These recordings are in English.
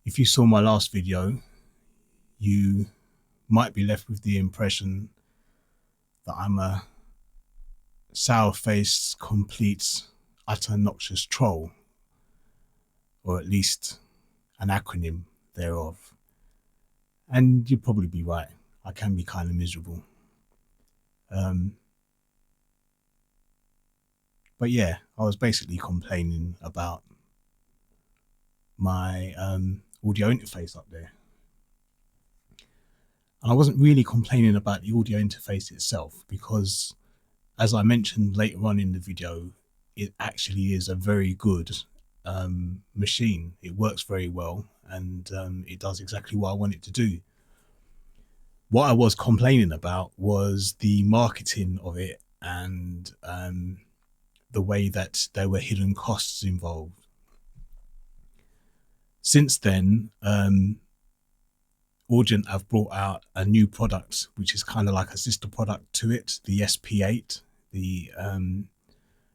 If you saw my last video, you might be left with the impression that I'm a sour-faced, complete, utter noxious troll, or at least an acronym thereof. And you'd probably be right. I can be kind of miserable. But yeah, I was basically complaining about my audio interface up there. And I wasn't really complaining about the audio interface itself, because as I mentioned later on in the video, it actually is a very good machine. It works very well, and it does exactly what I want it to do. What I was complaining about was the marketing of it and the way that there were hidden costs involved. Since then, Audient have brought out a new product, which is kind of like a sister product to it, the SP8,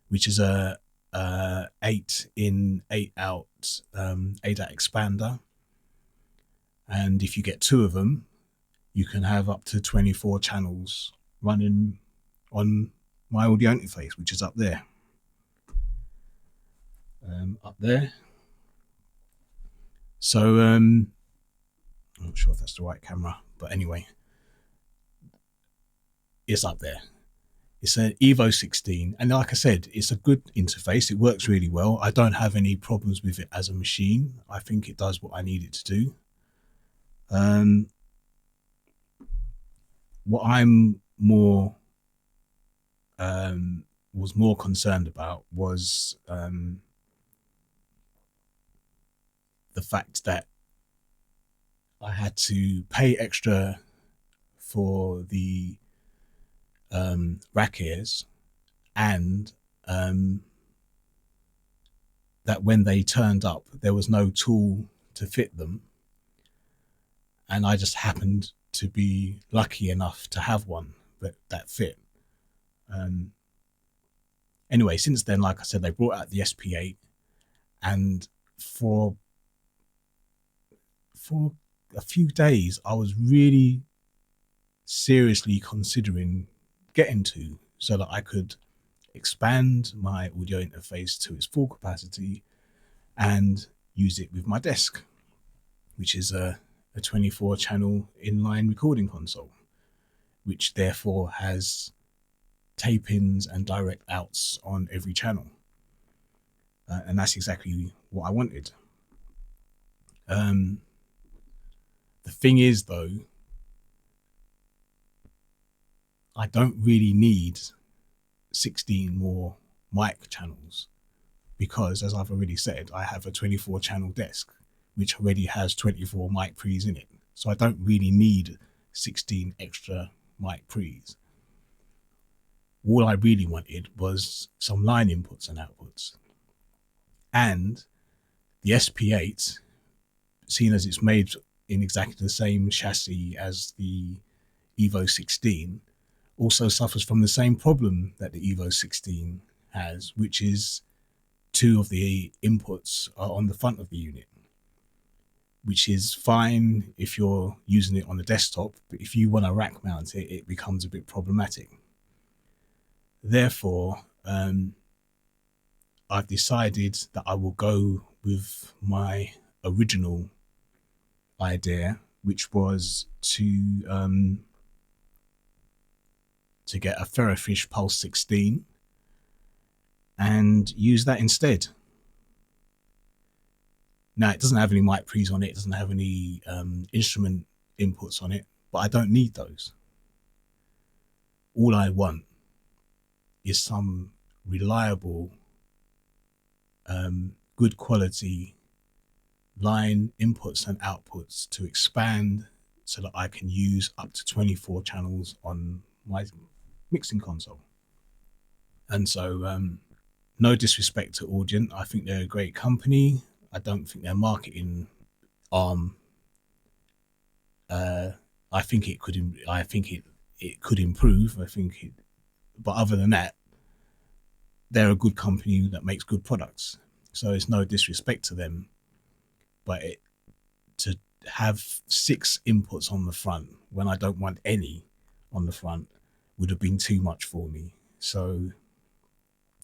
which is a 8-in, 8-out ADAT expander. And if you get 2 of them, you can have up to 24 channels running on my audio interface, which is up there. So I'm not sure if that's the right camera, but anyway, it's up there. It's an EVO 16, and like I said, it's a good interface. It works really well. I don't have any problems with it as a machine. I think it does what I need it to do. What I'm was more concerned about was the fact that I had to pay extra for the rack ears, and that when they turned up, there was no tool to fit them. And I just happened to be lucky enough to have one that fit. Anyway, since then, like I said, they brought out the SP8, and for a few days, I was really seriously considering getting to, so that I could expand my audio interface to its full capacity and use it with my desk, which is a 24 channel inline recording console, which therefore has tape-ins and direct outs on every channel. And that's exactly what I wanted. The thing is, though, I don't really need 16 more mic channels, because, as I've already said, I have a 24 channel desk which already has 24 mic pre's in it. So I don't really need 16 extra mic pre's. All I really wanted was some line inputs and outputs. And the SP8, seeing as it's made in exactly the same chassis as the EVO 16, also suffers from the same problem that the EVO 16 has, which is 2 of the inputs are on the front of the unit, which is fine if you're using it on the desktop, but if you want to rack mount it, it becomes a bit problematic. Therefore, I've decided that I will go with my original idea, which was to get a Ferrofish Pulse 16 and use that instead. Now, it doesn't have any mic pre's on it, it doesn't have any instrument inputs on it, but I don't need those. All I want is some reliable, good quality line inputs and outputs to expand so that I can use up to 24 channels on my mixing console. And so, no disrespect to Audient, I think they're a great company. I don't think their marketing I think it could improve. But other than that, they're a good company that makes good products. So it's no disrespect to them, but to have 6 inputs on the front when I don't want any on the front would have been too much for me. So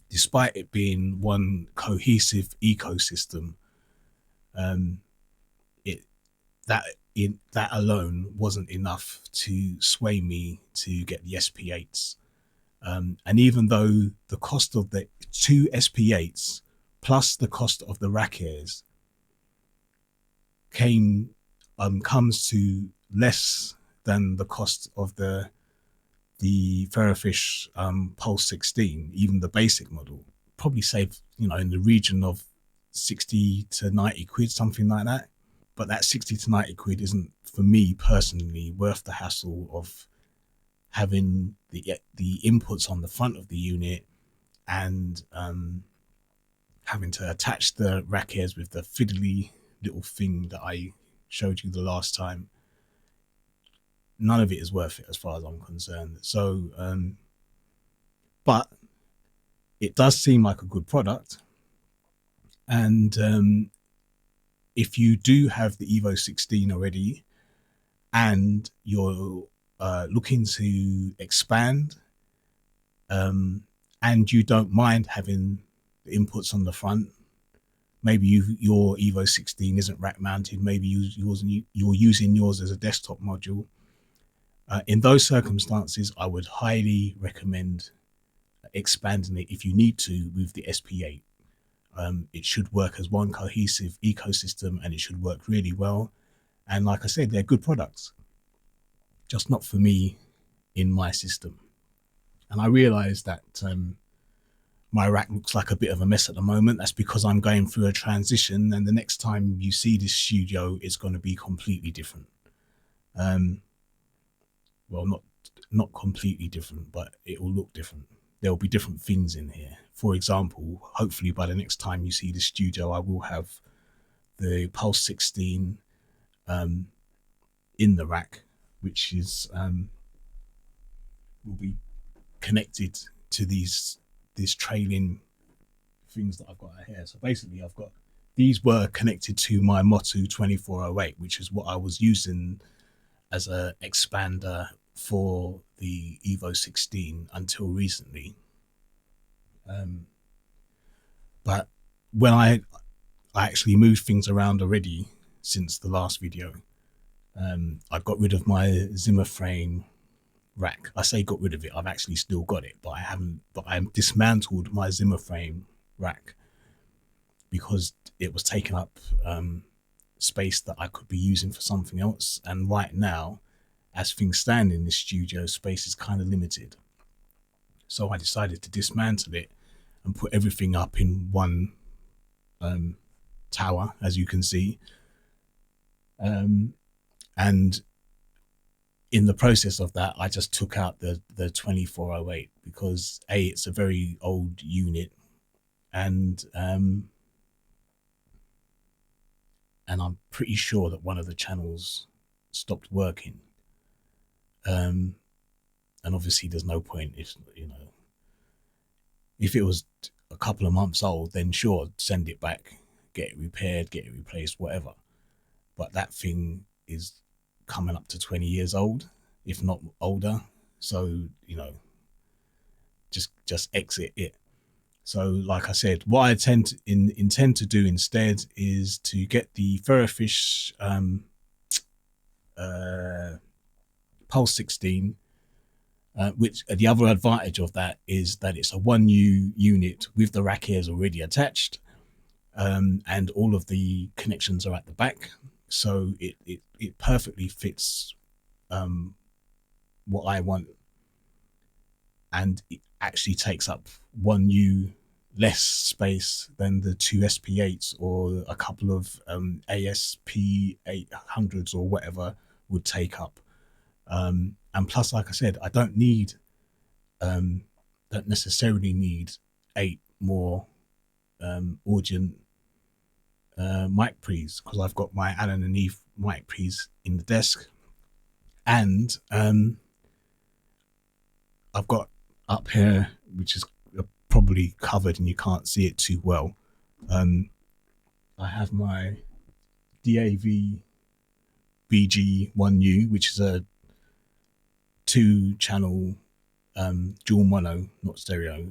despite it being one cohesive ecosystem, it that alone wasn't enough to sway me to get the SP8s. And even though the cost of the 2 SP8s plus the cost of the rack ears comes to less than the cost of the Ferrofish Pulse 16, even the basic model, probably save, you know, in the region of 60 to 90 quid, something like that. But that 60 to 90 quid isn't, for me personally, worth the hassle of having the inputs on the front of the unit and having to attach the rack ears with the fiddly little thing that I showed you the last time. None of it is worth it as far as I'm concerned. So, but it does seem like a good product. And if you do have the EVO 16 already and you're looking to expand, and you don't mind having the inputs on the front, maybe your EVO 16 isn't rack mounted, maybe you're using yours as a desktop module. In those circumstances, I would highly recommend expanding it if you need to with the SP8. It should work as one cohesive ecosystem and it should work really well. And like I said, they're good products, just not for me in my system. And I realize that my rack looks like a bit of a mess at the moment. That's because I'm going through a transition, and the next time you see this studio, it's going to be completely different. Well, not completely different, but it will look different. There'll be different things in here. For example, hopefully by the next time you see the studio, I will have the Pulse 16 in the rack, which is will be connected to these trailing things that I've got here. So basically, these were connected to my Motu 2408, which is what I was using as a expander for the EVO 16 until recently. But when I actually moved things around already since the last video, I got rid of my Zimmer frame rack. I say got rid of it, I've actually still got it, but I dismantled my Zimmer frame rack because it was taking up space that I could be using for something else. And right now, as things stand in this studio, space is kind of limited. So I decided to dismantle it and put everything up in one tower, as you can see. And in the process of that, I just took out the 2408 because it's a very old unit, and I'm pretty sure that one of the channels stopped working. And obviously there's no point if it was a couple of months old, then sure, send it back, get it repaired, get it replaced, whatever. But that thing is coming up to 20 years old, if not older. So, just exit it. So like I said, what I intend to do instead is to get the Ferrofish Pulse 16, which the other advantage of that is that it's a 1U unit with the rack ears already attached, and all of the connections are at the back, so it perfectly fits what I want, and it actually takes up 1U less space than the 2 SP8s or a couple of ASP800s or whatever would take up. And plus, like I said, I don't necessarily need 8 more Audient mic pre's, because I've got my Allen and Eve mic pre's in the desk, and I've got up here, which is probably covered and you can't see it too well, I have my DAV BG1U, which is a 2-channel dual mono, not stereo,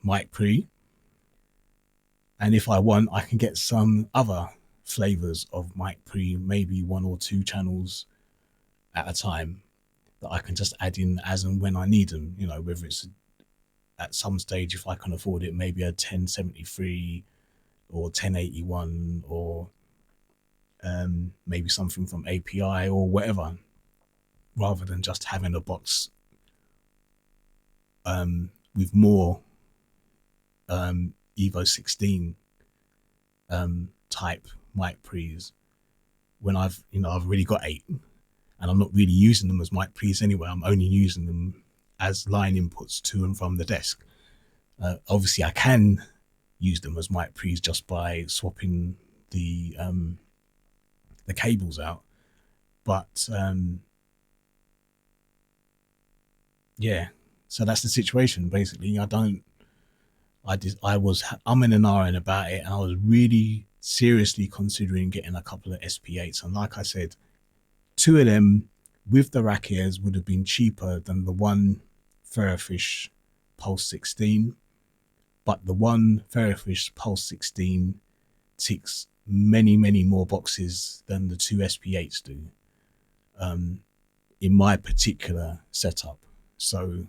mic pre. And if I want, I can get some other flavors of mic pre, maybe 1 or 2 channels at a time that I can just add in as and when I need them. You know, whether it's at some stage, if I can afford it, maybe a 1073 or 1081, or maybe something from API or whatever, rather than just having a box with more EVO 16 type mic pre's, when I've already got 8, and I'm not really using them as mic pre's anyway. I'm only using them as line inputs to and from the desk. Obviously, I can use them as mic pre's just by swapping the cables out, but yeah. So that's the situation. Basically, I was umming and ahhing about it, and I was really seriously considering getting a couple of SP8s. And like I said, 2 of them with the rack ears would have been cheaper than the one Ferrofish Pulse 16. But the one Ferrofish Pulse 16 ticks many, many more boxes than the 2 SP8s do in my particular setup. So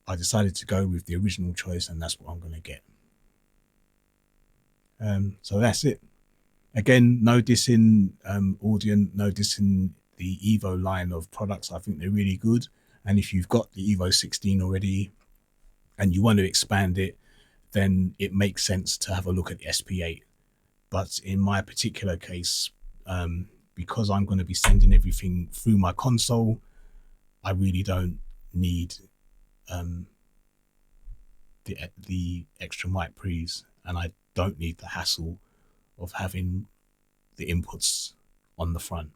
I decided to go with the original choice, and that's what I'm going to get. So that's it. Again, no dissing Audient, no dissing the EVO line of products. I think they're really good. And if you've got the EVO 16 already and you want to expand it, then it makes sense to have a look at the SP8. But in my particular case, because I'm going to be sending everything through my console, I really don't need the extra mic pre's, and I don't need the hassle of having the inputs on the front.